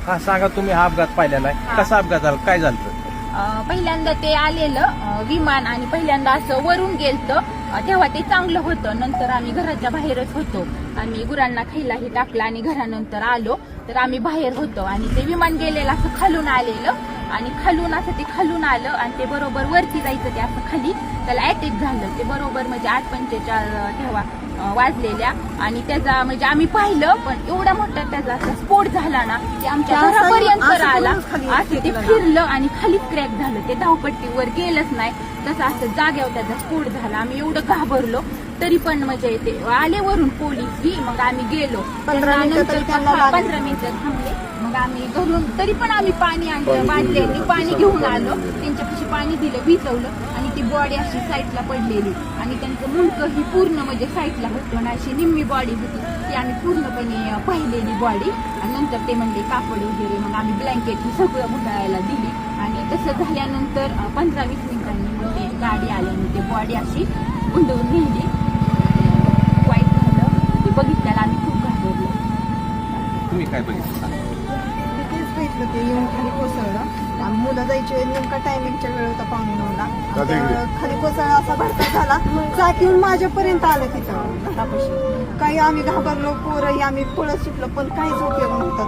हा सांगा, तुम्ही हा अपघात पाहिलेला आहे, कसा अपघात झाला, काय झालं? पहिल्यांदा ते आलेलं विमान आणि पहिल्यांदा असं वरून गेलतं, तेव्हा ते चांगलं होतं. नंतर आम्ही घराच्या बाहेरच होतो, आम्ही गुरांना खायलाही टाकलं आणि घरानंतर आलो तर आम्ही बाहेर होतो आणि ते विमान गेलेलं असं खालून आलेलं आणि खालून असं ते खालून आलं आणि ते बरोबर वरती जायचं, ते असं खाली त्याला अटॅक झालं. ते बरोबर म्हणजे 8:45 तेव्हा वाजलेल्या आणि त्याचा म्हणजे आम्ही पाहिलं, पण एवढा मोठा त्याचा असा स्फोट झाला ना की आमच्या घरापर्यंत आला. असं ते फिरलं आणि खाली क्रॅक झालं, ते धावपट्टीवर गेलंच नाही, तसं असं जाग्यावर त्याचा स्फोट झाला. आम्ही एवढं घाबरलो, तरी पण म्हणजे ते आले वरून पोलीस, मग आम्ही गेलो. 15 मिनिटं थांबले, मग आम्ही घरून तरी पण आम्ही पाणी आणलं, बाटल्यांनी पाणी घेऊन आलो, त्यांच्यापाशी पाणी दिलं, भिजवलं आणि ती बॉडी अशी साईडला पडलेली आणि त्यांचं मुंडकं ही पूर्ण म्हणजे साईडला होतं आणि अशी निम्मी बॉडी होती, ती आम्ही पूर्णपणे पाहिलेली बॉडी. आणि नंतर ते म्हणले कापड वगैरे, मग आम्ही ब्लँकेट ही सगळं गुंडाळायला दिली आणि तसं झाल्यानंतर 15-20 मिनिटांनी मग ते गाडी आली आणि ते बॉडी अशी गुंडवून नेली. वाईट झालं ते बघितल्याला आम्ही खूप घाबरलो. तुम्ही काय बघितलं? तेच बघितलं, ते येऊन खाली कोसळलं आणि मुलं जायचे नेमका टायमिंगच्या वेळ होता 8:45. खाली कोसळला, असा भडका झाला, चाक येऊन माझ्यापर्यंत आलं तिथं घरापाशी. काही आम्ही घाबरलो, पोरही आम्ही पळत सुटलो, पण काहीच उपयोग नव्हता.